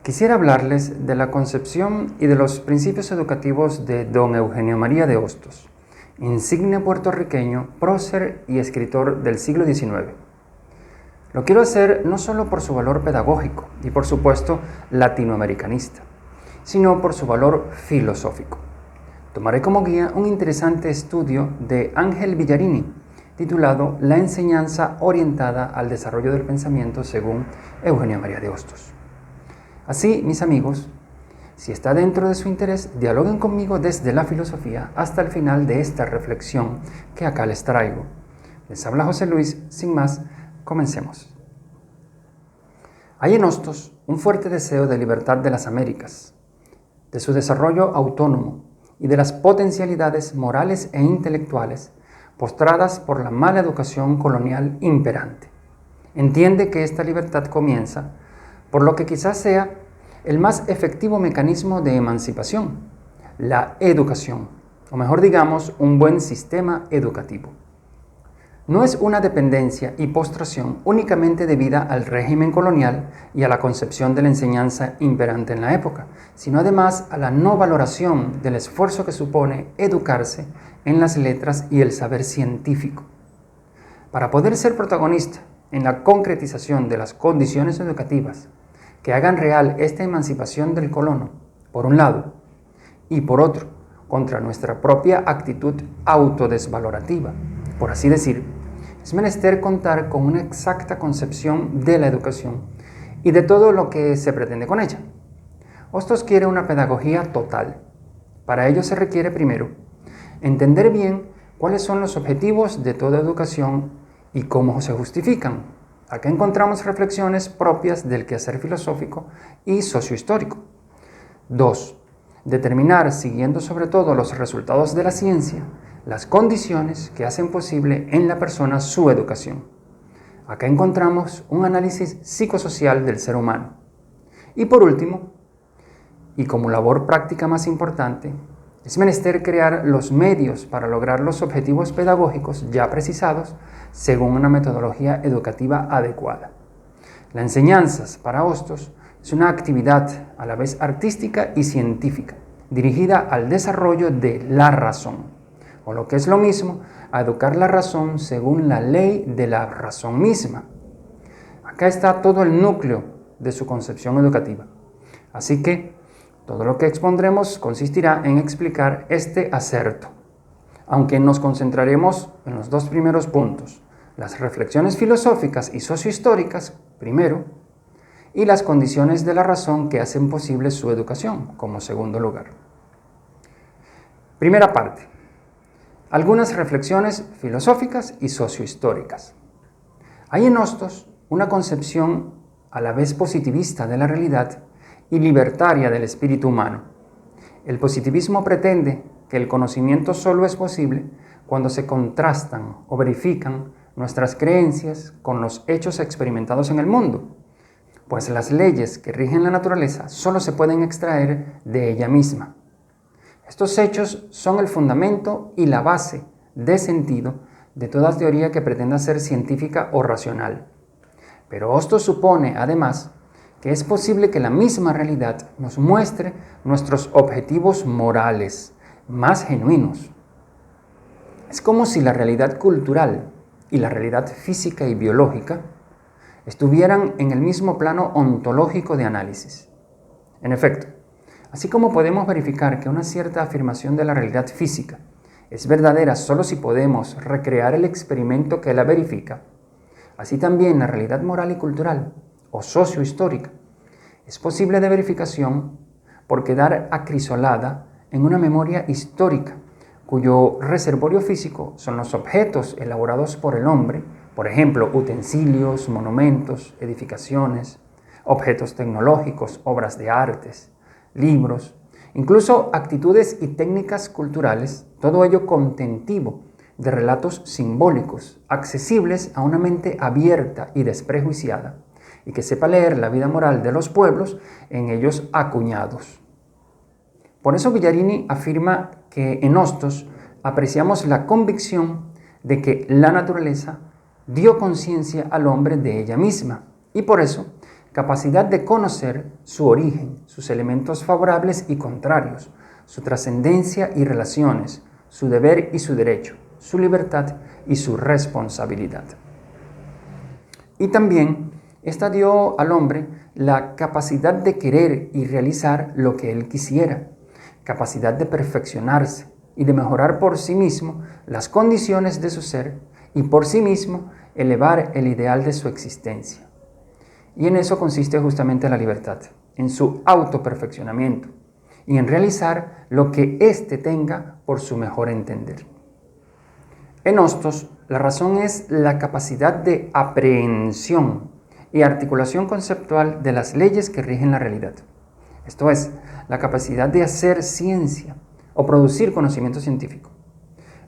Quisiera hablarles de la concepción y de los principios educativos de don Eugenio María de Hostos, insigne puertorriqueño, prócer y escritor del siglo XIX. Lo quiero hacer no solo por su valor pedagógico y por supuesto latinoamericanista, sino por su valor filosófico. Tomaré como guía un interesante estudio de Ángel Villarini, titulado La enseñanza orientada al desarrollo del pensamiento según Eugenio María de Hostos. Así, mis amigos, si está dentro de su interés, dialoguen conmigo desde la filosofía hasta el final de esta reflexión que acá les traigo. Les habla José Luis, sin más, comencemos. Hay en Hostos un fuerte deseo de libertad de las Américas, de su desarrollo autónomo y de las potencialidades morales e intelectuales postradas por la mala educación colonial imperante. Entiende que esta libertad comienza por lo que quizás sea el más efectivo mecanismo de emancipación, la educación, o mejor digamos, un buen sistema educativo. No es una dependencia y postración únicamente debida al régimen colonial y a la concepción de la enseñanza imperante en la época, sino además a la no valoración del esfuerzo que supone educarse en las letras y el saber científico. Para poder ser protagonista en la concretización de las condiciones educativas que hagan real esta emancipación del colono, por un lado, y por otro, contra nuestra propia actitud autodesvalorativa, por así decir, es menester contar con una exacta concepción de la educación y de todo lo que se pretende con ella. Hostos quiere una pedagogía total. Para ello se requiere primero entender bien cuáles son los objetivos de toda educación y cómo se justifican. Acá encontramos reflexiones propias del quehacer filosófico y sociohistórico. 2. Determinar, siguiendo sobre todo los resultados de la ciencia, las condiciones que hacen posible en la persona su educación. Acá encontramos un análisis psicosocial del ser humano. Y por último, y como labor práctica más importante, es menester crear los medios para lograr los objetivos pedagógicos ya precisados según una metodología educativa adecuada. La enseñanza para Hostos es una actividad a la vez artística y científica, dirigida al desarrollo de la razón, o lo que es lo mismo, a educar la razón según la ley de la razón misma. Acá está todo el núcleo de su concepción educativa. Así que todo lo que expondremos consistirá en explicar este acerto, aunque nos concentraremos en los dos primeros puntos, las reflexiones filosóficas y sociohistóricas, primero, y las condiciones de la razón que hacen posible su educación, como segundo lugar. Primera parte. Algunas reflexiones filosóficas y sociohistóricas. Hay en Hostos una concepción a la vez positivista de la realidad y libertaria del espíritu humano. El positivismo pretende que el conocimiento solo es posible cuando se contrastan o verifican nuestras creencias con los hechos experimentados en el mundo, pues las leyes que rigen la naturaleza solo se pueden extraer de ella misma. Estos hechos son el fundamento y la base de sentido de toda teoría que pretenda ser científica o racional. Pero esto supone, además, que es posible que la misma realidad nos muestre nuestros objetivos morales más genuinos. Es como si la realidad cultural y la realidad física y biológica estuvieran en el mismo plano ontológico de análisis. En efecto, así como podemos verificar que una cierta afirmación de la realidad física es verdadera solo si podemos recrear el experimento que la verifica, así también la realidad moral y cultural o sociohistórica es posible de verificación por quedar acrisolada en una memoria histórica cuyo reservorio físico son los objetos elaborados por el hombre, por ejemplo, utensilios, monumentos, edificaciones, objetos tecnológicos, obras de artes, libros, incluso actitudes y técnicas culturales, todo ello contentivo de relatos simbólicos, accesibles a una mente abierta y desprejuiciada, y que sepa leer la vida moral de los pueblos en ellos acuñados. Por eso Villarini afirma que en Hostos apreciamos la convicción de que la naturaleza dio conciencia al hombre de ella misma, y por eso capacidad de conocer su origen, sus elementos favorables y contrarios, su trascendencia y relaciones, su deber y su derecho, su libertad y su responsabilidad. Y también esta dio al hombre la capacidad de querer y realizar lo que él quisiera, capacidad de perfeccionarse y de mejorar por sí mismo las condiciones de su ser y por sí mismo elevar el ideal de su existencia. Y en eso consiste justamente la libertad, en su autoperfeccionamiento y en realizar lo que éste tenga por su mejor entender. En Hostos, la razón es la capacidad de aprehensión y articulación conceptual de las leyes que rigen la realidad. Esto es, la capacidad de hacer ciencia o producir conocimiento científico,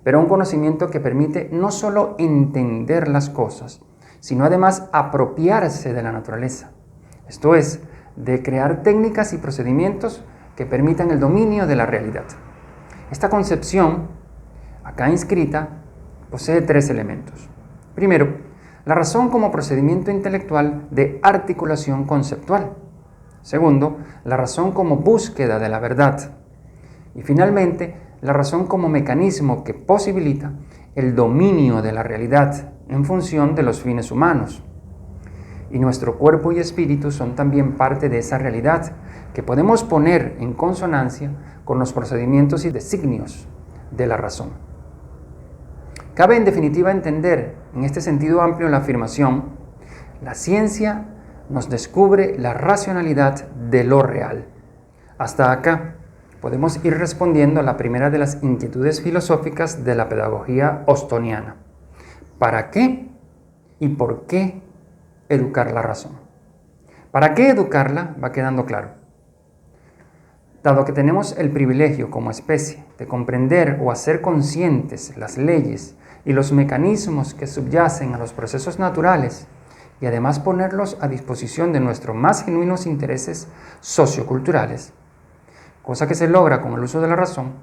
pero un conocimiento que permite no solo entender las cosas, sino además apropiarse de la naturaleza. Esto es, de crear técnicas y procedimientos que permitan el dominio de la realidad. Esta concepción, acá inscrita, posee tres elementos. Primero, la razón como procedimiento intelectual de articulación conceptual. Segundo, la razón como búsqueda de la verdad. Y finalmente, la razón como mecanismo que posibilita el dominio de la realidad en función de los fines humanos. Y nuestro cuerpo y espíritu son también parte de esa realidad que podemos poner en consonancia con los procedimientos y designios de la razón. Cabe en definitiva entender en este sentido amplio la afirmación: la ciencia nos descubre la racionalidad de lo real. Hasta acá podemos ir respondiendo a la primera de las inquietudes filosóficas de la pedagogía hostoniana. ¿Para qué y por qué educar la razón? ¿Para qué educarla? Va quedando claro. Dado que tenemos el privilegio como especie de comprender o hacer conscientes las leyes y los mecanismos que subyacen a los procesos naturales, y además ponerlos a disposición de nuestros más genuinos intereses socioculturales, cosa que se logra con el uso de la razón,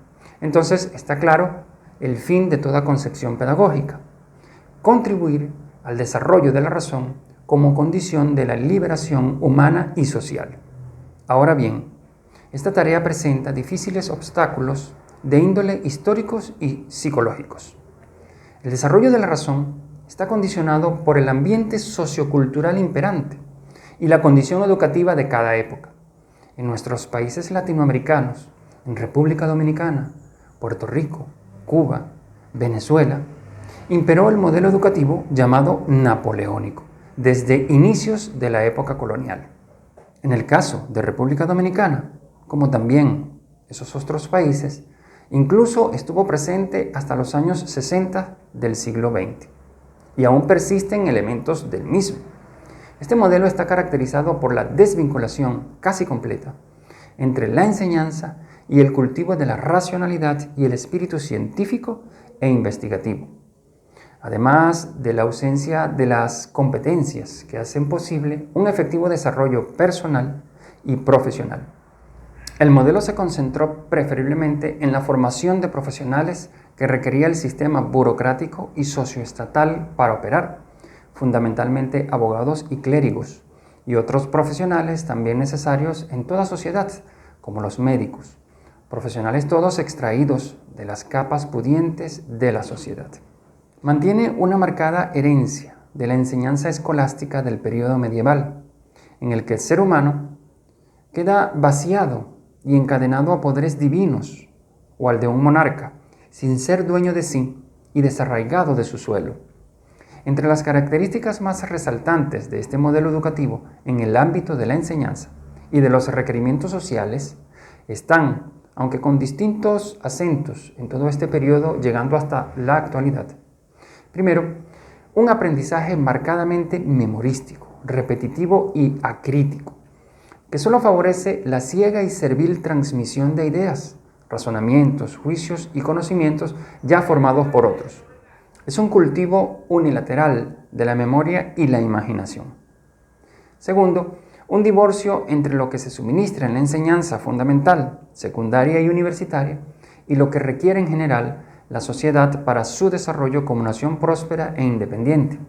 entonces está claro el fin de toda concepción pedagógica: contribuir al desarrollo de la razón como condición de la liberación humana y social. Ahora bien, esta tarea presenta difíciles obstáculos de índole históricos y psicológicos. El desarrollo de la razón está condicionado por el ambiente sociocultural imperante y la condición educativa de cada época. En nuestros países latinoamericanos, en República Dominicana, Puerto Rico, Cuba, Venezuela, imperó el modelo educativo llamado napoleónico, desde inicios de la época colonial. En el caso de República Dominicana, como también esos otros países, incluso estuvo presente hasta los años 60 del siglo XX, y aún persisten elementos del mismo. Este modelo está caracterizado por la desvinculación casi completa entre la enseñanza y el cultivo de la racionalidad y el espíritu científico e investigativo, además de la ausencia de las competencias que hacen posible un efectivo desarrollo personal y profesional. El modelo se concentró preferiblemente en la formación de profesionales que requería el sistema burocrático y socioestatal para operar, fundamentalmente abogados y clérigos, y otros profesionales también necesarios en toda sociedad, como los médicos, profesionales todos extraídos de las capas pudientes de la sociedad. Mantiene una marcada herencia de la enseñanza escolástica del período medieval, en el que el ser humano queda vaciado y encadenado a poderes divinos o al de un monarca, sin ser dueño de sí y desarraigado de su suelo. Entre las características más resaltantes de este modelo educativo en el ámbito de la enseñanza y de los requerimientos sociales están, aunque con distintos acentos en todo este periodo llegando hasta la actualidad. Primero, un aprendizaje marcadamente memorístico, repetitivo y acrítico, que solo favorece la ciega y servil transmisión de ideas, razonamientos, juicios y conocimientos ya formados por otros. Es un cultivo unilateral de la memoria y la imaginación. Segundo, un divorcio entre lo que se suministra en la enseñanza fundamental, secundaria y universitaria, y lo que requiere en general la sociedad para su desarrollo como nación próspera e independiente.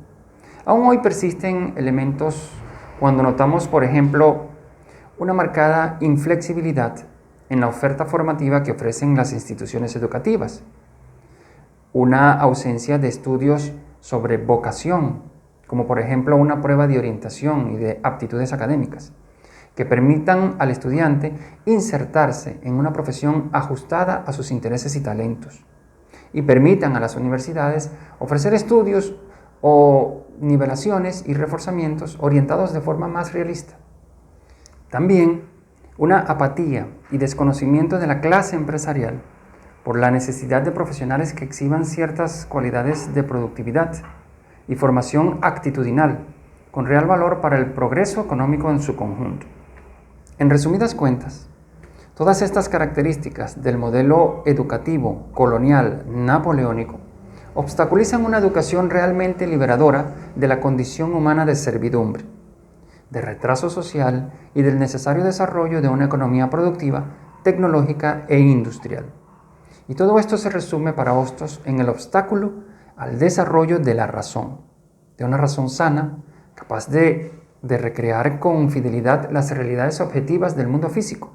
Aún hoy persisten elementos cuando notamos, por ejemplo, una marcada inflexibilidad en la oferta formativa que ofrecen las instituciones educativas, una ausencia de estudios sobre vocación, como por ejemplo una prueba de orientación y de aptitudes académicas, que permitan al estudiante insertarse en una profesión ajustada a sus intereses y talentos, y permitan a las universidades ofrecer estudios o nivelaciones y reforzamientos orientados de forma más realista. También una apatía y desconocimiento de la clase empresarial por la necesidad de profesionales que exhiban ciertas cualidades de productividad y formación actitudinal, con real valor para el progreso económico en su conjunto. En resumidas cuentas, todas estas características del modelo educativo colonial napoleónico obstaculizan una educación realmente liberadora de la condición humana de servidumbre, de retraso social y del necesario desarrollo de una economía productiva, tecnológica e industrial. Y todo esto se resume para Hostos en el obstáculo al desarrollo de la razón, de una razón sana, capaz de recrear con fidelidad las realidades objetivas del mundo físico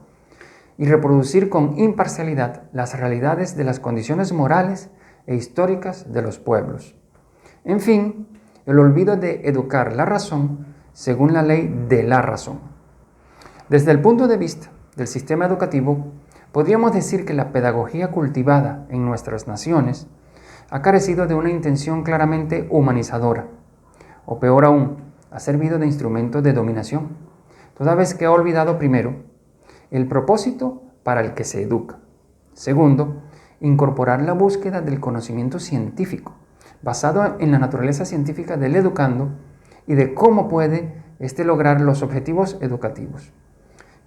y reproducir con imparcialidad las realidades de las condiciones morales e históricas de los pueblos. En fin, el olvido de educar la razón según la ley de la razón. Desde el punto de vista del sistema educativo, podríamos decir que la pedagogía cultivada en nuestras naciones ha carecido de una intención claramente humanizadora, o peor aún, ha servido de instrumento de dominación, toda vez que ha olvidado primero el propósito para el que se educa. Segundo, incorporar la búsqueda del conocimiento científico, basado en la naturaleza científica del educando y de cómo puede éste lograr los objetivos educativos.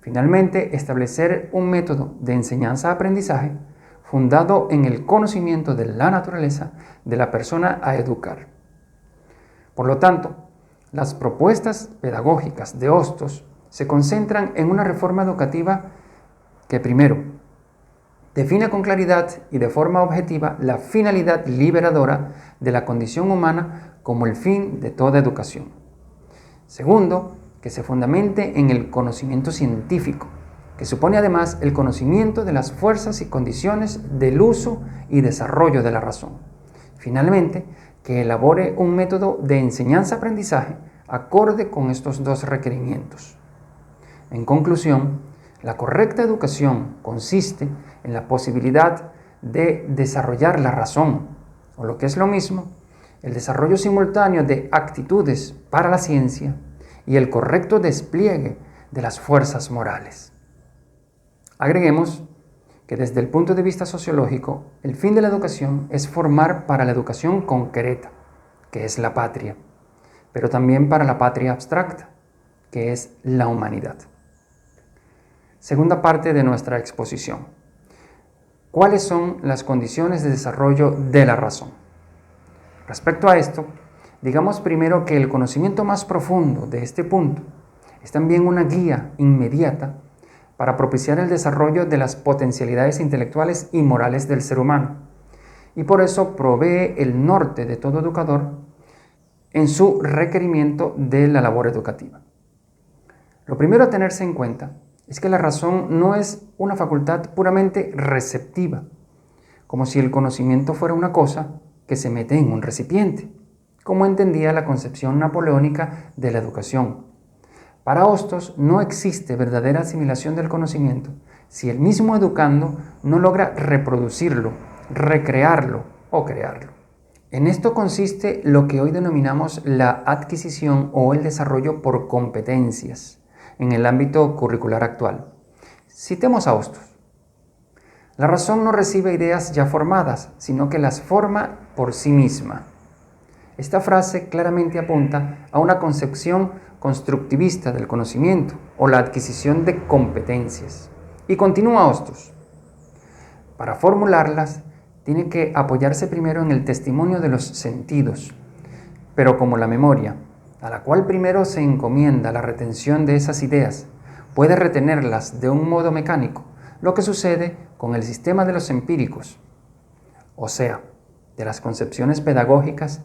Finalmente, establecer un método de enseñanza-aprendizaje fundado en el conocimiento de la naturaleza de la persona a educar. Por lo tanto, las propuestas pedagógicas de Hostos se concentran en una reforma educativa que primero define con claridad y de forma objetiva la finalidad liberadora de la condición humana como el fin de toda educación. Segundo, que se fundamente en el conocimiento científico, que supone además el conocimiento de las fuerzas y condiciones del uso y desarrollo de la razón. Finalmente, que elabore un método de enseñanza-aprendizaje acorde con estos dos requerimientos. En conclusión, la correcta educación consiste en la posibilidad de desarrollar la razón, o lo que es lo mismo, el desarrollo simultáneo de actitudes para la ciencia y el correcto despliegue de las fuerzas morales. Agreguemos que desde el punto de vista sociológico, el fin de la educación es formar para la educación concreta, que es la patria, pero también para la patria abstracta, que es la humanidad. Segunda parte de nuestra exposición. ¿Cuáles son las condiciones de desarrollo de la razón? Respecto a esto, digamos primero que el conocimiento más profundo de este punto es también una guía inmediata para propiciar el desarrollo de las potencialidades intelectuales y morales del ser humano, y por eso provee el norte de todo educador en su requerimiento de la labor educativa. Lo primero a tenerse en cuenta es que la razón no es una facultad puramente receptiva, como si el conocimiento fuera una cosa que se mete en un recipiente, como entendía la concepción napoleónica de la educación. Para Hostos no existe verdadera asimilación del conocimiento si el mismo educando no logra reproducirlo, recrearlo o crearlo. En esto consiste lo que hoy denominamos la adquisición o el desarrollo por competencias en el ámbito curricular actual. Citemos a Hostos. La razón no recibe ideas ya formadas, sino que las forma por sí misma. Esta frase claramente apunta a una concepción constructivista del conocimiento o la adquisición de competencias. Y continúa Hostos. Para formularlas, tiene que apoyarse primero en el testimonio de los sentidos, pero como la memoria, a la cual primero se encomienda la retención de esas ideas, puede retenerlas de un modo mecánico, lo que sucede con el sistema de los empíricos, o sea, de las concepciones pedagógicas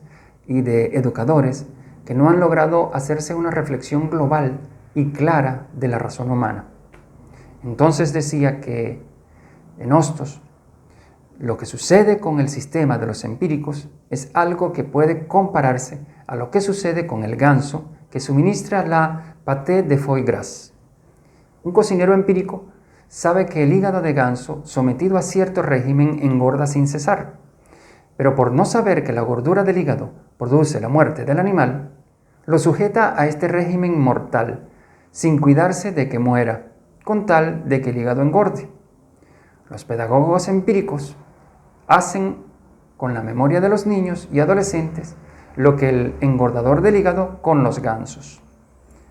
y de educadores que no han logrado hacerse una reflexión global y clara de la razón humana. Entonces decía que en Hostos, lo que sucede con el sistema de los empíricos es algo que puede compararse a lo que sucede con el ganso que suministra la pâté de foie gras. Un cocinero empírico sabe que el hígado de ganso sometido a cierto régimen engorda sin cesar, pero por no saber que la gordura del hígado produce la muerte del animal, lo sujeta a este régimen mortal, sin cuidarse de que muera, con tal de que el hígado engorde. Los pedagogos empíricos hacen con la memoria de los niños y adolescentes lo que el engordador del hígado con los gansos.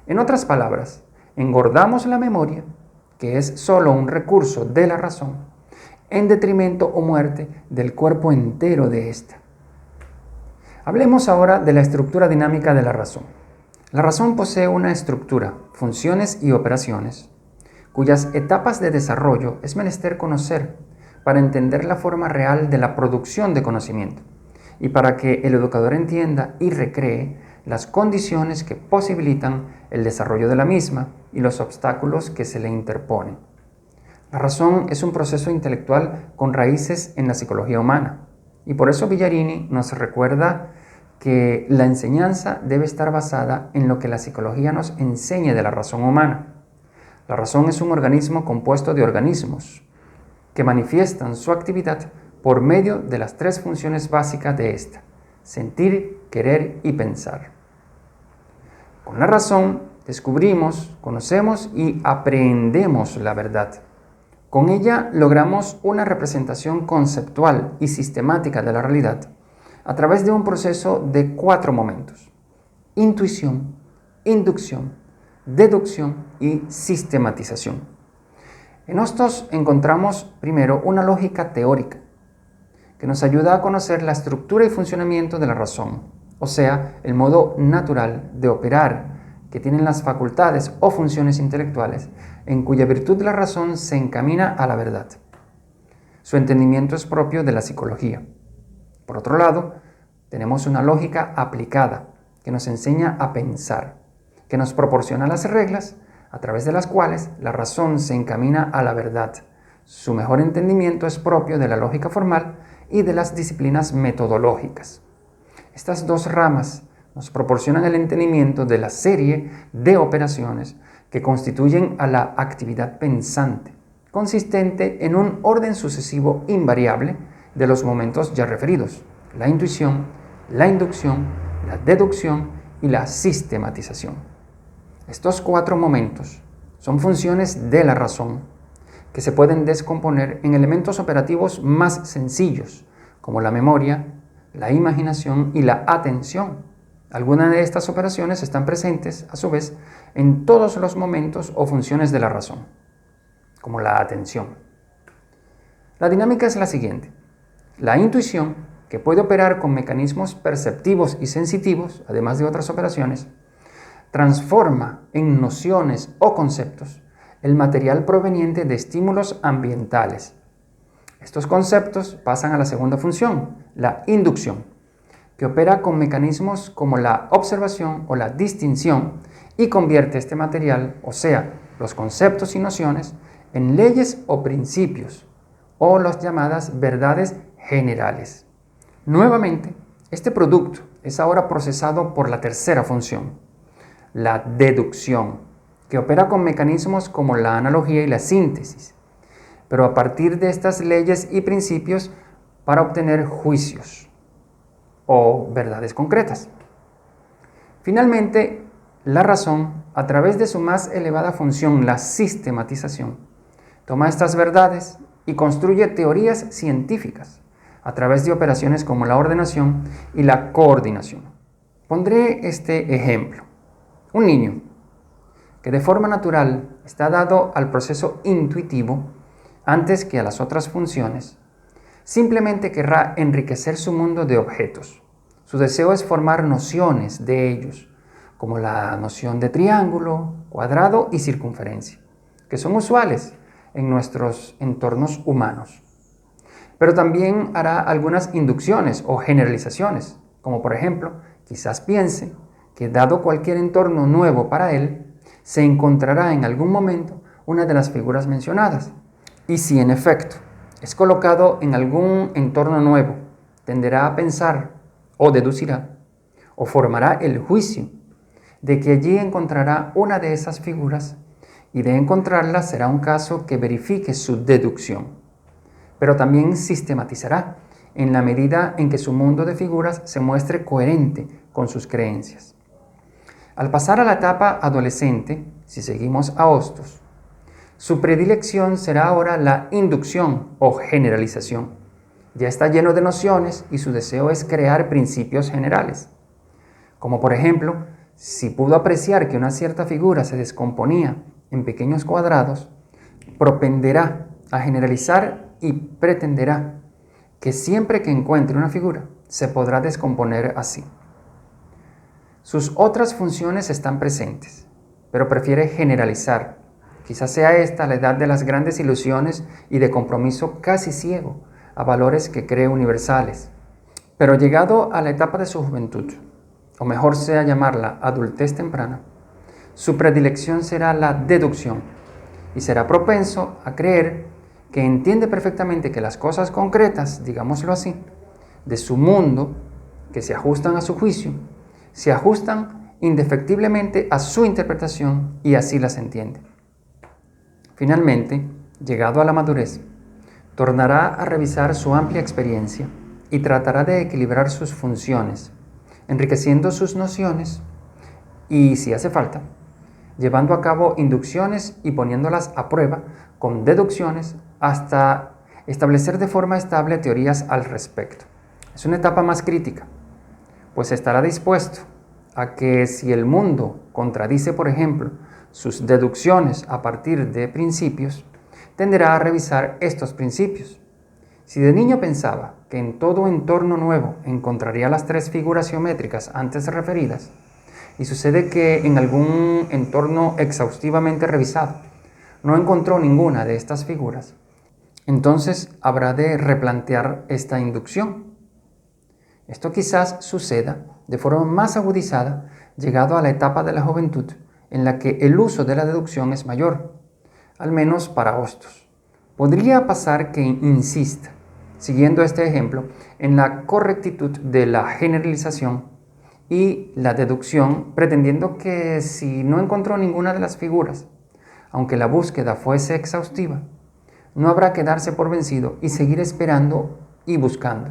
En otras palabras, engordamos la memoria, que es solo un recurso de la razón, en detrimento o muerte del cuerpo entero de ésta. Hablemos ahora de la estructura dinámica de la razón. La razón posee una estructura, funciones y operaciones, cuyas etapas de desarrollo es menester conocer para entender la forma real de la producción de conocimiento y para que el educador entienda y recree las condiciones que posibilitan el desarrollo de la misma y los obstáculos que se le interponen. La razón es un proceso intelectual con raíces en la psicología humana y por eso Villarini nos recuerda que la enseñanza debe estar basada en lo que la psicología nos enseñe de la razón humana. La razón es un organismo compuesto de organismos que manifiestan su actividad por medio de las tres funciones básicas de esta: sentir, querer y pensar. Con la razón descubrimos, conocemos y aprehendemos la verdad. Con ella logramos una representación conceptual y sistemática de la realidad a través de un proceso de 4 momentos: intuición, inducción, deducción y sistematización. En Hostos encontramos primero una lógica teórica que nos ayuda a conocer la estructura y funcionamiento de la razón, o sea, el modo natural de operar que tienen las facultades o funciones intelectuales en cuya virtud la razón se encamina a la verdad. Su entendimiento es propio de la psicología. Por otro lado, tenemos una lógica aplicada que nos enseña a pensar, que nos proporciona las reglas a través de las cuales la razón se encamina a la verdad. Su mejor entendimiento es propio de la lógica formal y de las disciplinas metodológicas. Estas dos ramas nos proporcionan el entendimiento de la serie de operaciones que constituyen a la actividad pensante, consistente en un orden sucesivo invariable de los momentos ya referidos: la intuición, la inducción, la deducción y la sistematización. Estos 4 momentos son funciones de la razón que se pueden descomponer en elementos operativos más sencillos, como la memoria, la imaginación y la atención. Algunas de estas operaciones están presentes, a su vez, en todos los momentos o funciones de la razón, como la atención. La dinámica es la siguiente: la intuición, que puede operar con mecanismos perceptivos y sensitivos, además de otras operaciones, transforma en nociones o conceptos el material proveniente de estímulos ambientales. Estos conceptos pasan a la segunda función, la inducción, que opera con mecanismos como la observación o la distinción y convierte este material, o sea, los conceptos y nociones, en leyes o principios, o las llamadas verdades generales. Nuevamente, este producto es ahora procesado por la tercera función, la deducción, que opera con mecanismos como la analogía y la síntesis, pero a partir de estas leyes y principios para obtener juicios o verdades concretas. Finalmente, la razón, a través de su más elevada función, la sistematización, toma estas verdades y construye teorías científicas a través de operaciones como la ordenación y la coordinación. Pondré este ejemplo. Un niño que de forma natural está dado al proceso intuitivo antes que a las otras funciones, simplemente querrá enriquecer su mundo de objetos. Su deseo es formar nociones de ellos, como la noción de triángulo, cuadrado y circunferencia, que son usuales en nuestros entornos humanos. Pero también hará algunas inducciones o generalizaciones, como por ejemplo, quizás piense que dado cualquier entorno nuevo para él, se encontrará en algún momento una de las figuras mencionadas. Y si en efecto es colocado en algún entorno nuevo, tenderá a pensar o deducirá o formará el juicio de que allí encontrará una de esas figuras, y de encontrarla será un caso que verifique su deducción. Pero también sistematizará en la medida en que su mundo de figuras se muestre coherente con sus creencias. Al pasar a la etapa adolescente, si seguimos a Hostos, su predilección será ahora la inducción o generalización. Ya está lleno de nociones y su deseo es crear principios generales. Como por ejemplo, si pudo apreciar que una cierta figura se descomponía en pequeños cuadrados, propenderá a generalizar y pretenderá que siempre que encuentre una figura se podrá descomponer así. Sus otras funciones están presentes, pero prefiere generalizar. Quizás sea esta la edad de las grandes ilusiones y de compromiso casi ciego a valores que cree universales. Pero llegado a la etapa de su juventud, o mejor sea llamarla adultez temprana, su predilección será la deducción y será propenso a creer que entiende perfectamente que las cosas concretas, digámoslo así, de su mundo, que se ajustan a su juicio, se ajustan indefectiblemente a su interpretación y así las entiende. Finalmente, llegado a la madurez, tornará a revisar su amplia experiencia y tratará de equilibrar sus funciones, enriqueciendo sus nociones y, si hace falta, llevando a cabo inducciones y poniéndolas a prueba con deducciones hasta establecer de forma estable teorías al respecto. Es una etapa más crítica, pues estará dispuesto a que si el mundo contradice, por ejemplo, sus deducciones a partir de principios, tenderá a revisar estos principios. Si de niño pensaba que en todo entorno nuevo encontraría las 3 figuras geométricas antes referidas, y sucede que en algún entorno exhaustivamente revisado no encontró ninguna de estas figuras, entonces habrá de replantear esta inducción. Esto quizás suceda de forma más agudizada llegado a la etapa de la juventud en la que el uso de la deducción es mayor, al menos para Hostos. Podría pasar que insista, siguiendo este ejemplo, en la correctitud de la generalización y la deducción, pretendiendo que si no encontró ninguna de las figuras, aunque la búsqueda fuese exhaustiva, no habrá que darse por vencido y seguir esperando y buscando.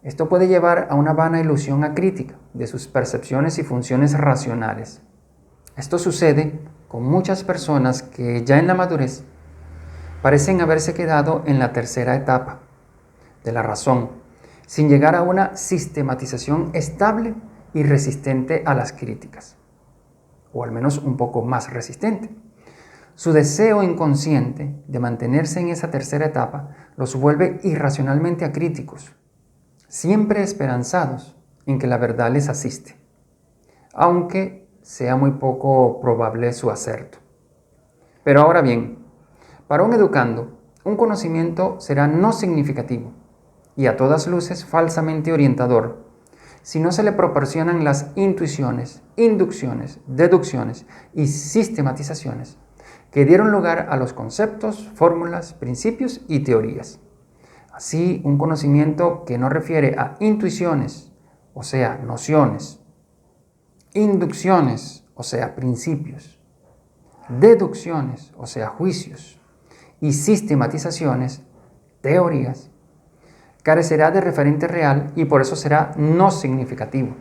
Esto puede llevar a una vana ilusión acrítica de sus percepciones y funciones racionales. Esto sucede con muchas personas que ya en la madurez parecen haberse quedado en la tercera etapa de la razón, sin llegar a una sistematización estable y resistente a las críticas, o al menos un poco más resistente. Su deseo inconsciente de mantenerse en esa tercera etapa los vuelve irracionalmente acríticos, siempre esperanzados en que la verdad les asiste, aunque sea muy poco probable su acerto. Pero ahora bien, para un educando, un conocimiento será no significativo y a todas luces falsamente orientador si no se le proporcionan las intuiciones, inducciones, deducciones y sistematizaciones que dieron lugar a los conceptos, fórmulas, principios y teorías. Así, un conocimiento que no refiere a intuiciones, o sea, nociones, inducciones, o sea, principios, deducciones, o sea, juicios, y sistematizaciones, teorías, carecerá de referente real y por eso será no significativo.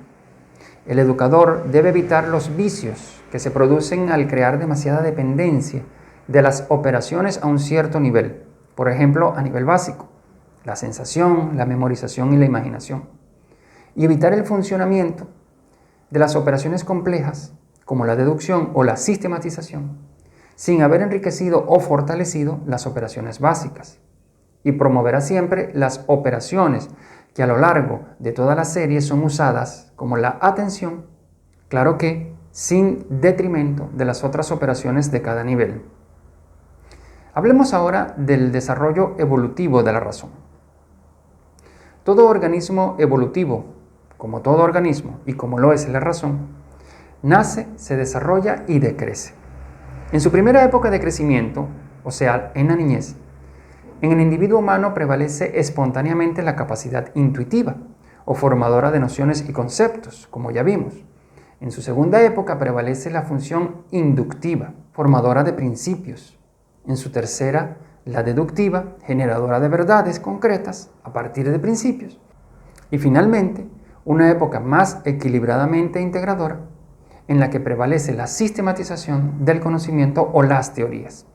El educador debe evitar los vicios que se producen al crear demasiada dependencia de las operaciones a un cierto nivel, por ejemplo, a nivel básico, la sensación, la memorización y la imaginación, y evitar el funcionamiento de las operaciones complejas, como la deducción o la sistematización, sin haber enriquecido o fortalecido las operaciones básicas, y promoverá siempre las operaciones que a lo largo de toda la serie son usadas como la atención, claro que sin detrimento de las otras operaciones de cada nivel. Hablemos ahora del desarrollo evolutivo de la razón. Todo organismo evolutivo como todo organismo y como lo es la razón, nace, se desarrolla y decrece. En su primera época de crecimiento, o sea, en la niñez, en el individuo humano prevalece espontáneamente la capacidad intuitiva o formadora de nociones y conceptos, como ya vimos. En su segunda época prevalece la función inductiva, formadora de principios. En su tercera, la deductiva, generadora de verdades concretas a partir de principios. Y finalmente, una época más equilibradamente integradora, en la que prevalece la sistematización del conocimiento o las teorías.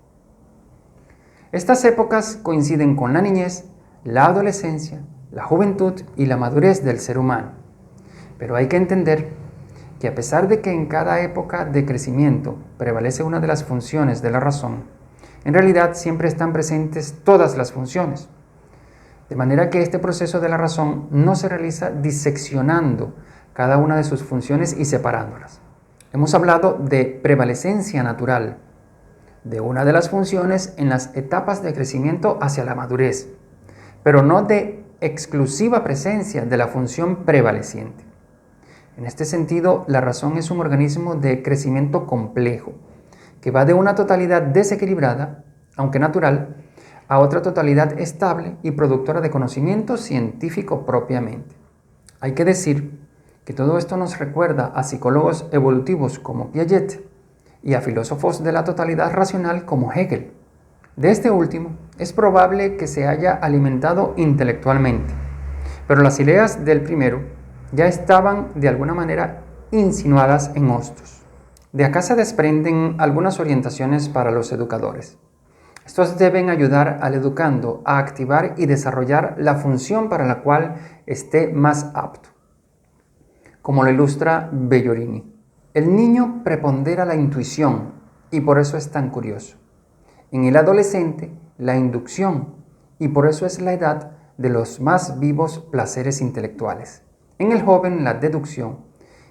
Estas épocas coinciden con la niñez, la adolescencia, la juventud y la madurez del ser humano. Pero hay que entender que a pesar de que en cada época de crecimiento prevalece una de las funciones de la razón, en realidad siempre están presentes todas las funciones. De manera que este proceso de la razón no se realiza diseccionando cada una de sus funciones y separándolas. Hemos hablado de prevalecencia natural de una de las funciones en las etapas de crecimiento hacia la madurez, pero no de exclusiva presencia de la función prevaleciente. En este sentido, la razón es un organismo de crecimiento complejo, que va de una totalidad desequilibrada, aunque natural, a otra totalidad estable y productora de conocimiento científico propiamente. Hay que decir que todo esto nos recuerda a psicólogos evolutivos como Piaget y a filósofos de la totalidad racional como Hegel. De este último, es probable que se haya alimentado intelectualmente, pero las ideas del primero ya estaban de alguna manera insinuadas en Hostos. De acá se desprenden algunas orientaciones para los educadores. Estos deben ayudar al educando a activar y desarrollar la función para la cual esté más apto, como lo ilustra Bellorini. El niño prepondera la intuición y por eso es tan curioso. En el adolescente, la inducción y por eso es la edad de los más vivos placeres intelectuales. En el joven, la deducción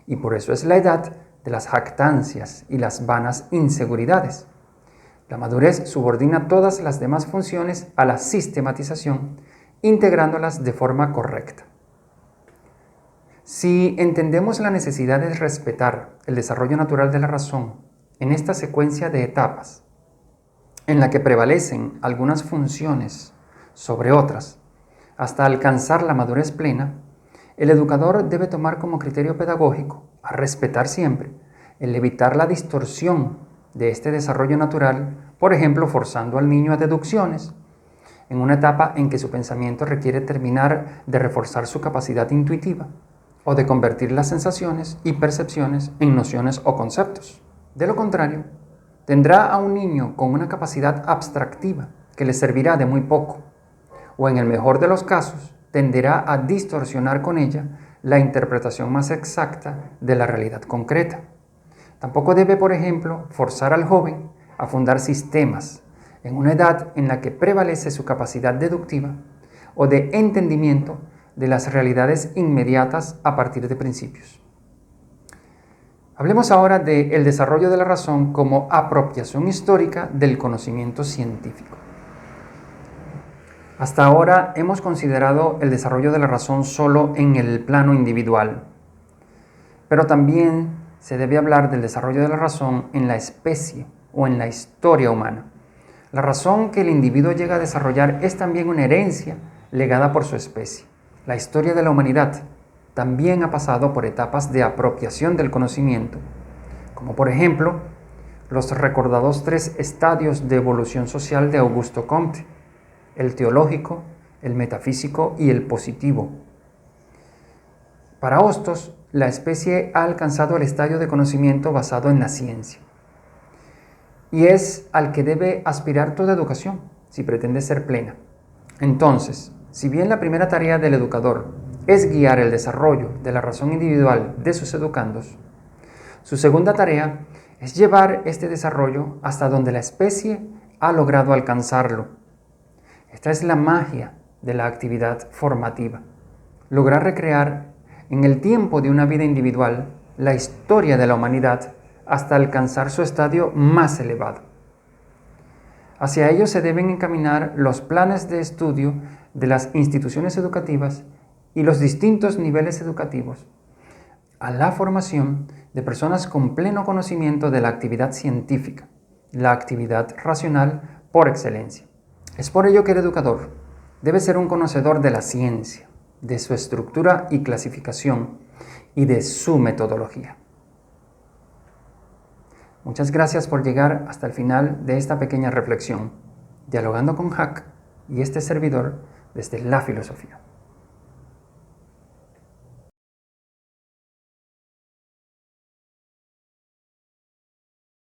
y por eso es la edad de las jactancias y las vanas inseguridades. La madurez subordina todas las demás funciones a la sistematización, integrándolas de forma correcta. Si entendemos la necesidad de respetar el desarrollo natural de la razón en esta secuencia de etapas, en la que prevalecen algunas funciones sobre otras, hasta alcanzar la madurez plena, el educador debe tomar como criterio pedagógico, a respetar siempre, el evitar la distorsión de este desarrollo natural, por ejemplo, forzando al niño a deducciones, en una etapa en que su pensamiento requiere terminar de reforzar su capacidad intuitiva, o de convertir las sensaciones y percepciones en nociones o conceptos. De lo contrario, tendrá a un niño con una capacidad abstractiva que le servirá de muy poco, o en el mejor de los casos, tenderá a distorsionar con ella la interpretación más exacta de la realidad concreta. Tampoco debe, por ejemplo, forzar al joven a fundar sistemas en una edad en la que prevalece su capacidad deductiva o de entendimiento de las realidades inmediatas a partir de principios. Hablemos ahora del desarrollo de la razón como apropiación histórica del conocimiento científico. Hasta ahora hemos considerado el desarrollo de la razón solo en el plano individual, pero también se debe hablar del desarrollo de la razón en la especie o en la historia humana. La razón que el individuo llega a desarrollar es también una herencia legada por su especie. La historia de la humanidad también ha pasado por etapas de apropiación del conocimiento, como por ejemplo los recordados 3 estadios de evolución social de Augusto Comte: el teológico, el metafísico y el positivo. Para Hostos, la especie ha alcanzado el estadio de conocimiento basado en la ciencia, y es al que debe aspirar toda educación, si pretende ser plena. Entonces, si bien la primera tarea del educador es guiar el desarrollo de la razón individual de sus educandos, su segunda tarea es llevar este desarrollo hasta donde la especie ha logrado alcanzarlo. Esta es la magia de la actividad formativa: lograr recrear en el tiempo de una vida individual la historia de la humanidad hasta alcanzar su estadio más elevado. Hacia ello se deben encaminar los planes de estudio de las instituciones educativas y los distintos niveles educativos a la formación de personas con pleno conocimiento de la actividad científica, la actividad racional por excelencia. Es por ello que el educador debe ser un conocedor de la ciencia, de su estructura y clasificación y de su metodología. Muchas gracias por llegar hasta el final de esta pequeña reflexión, dialogando con Jack y este servidor desde la filosofía.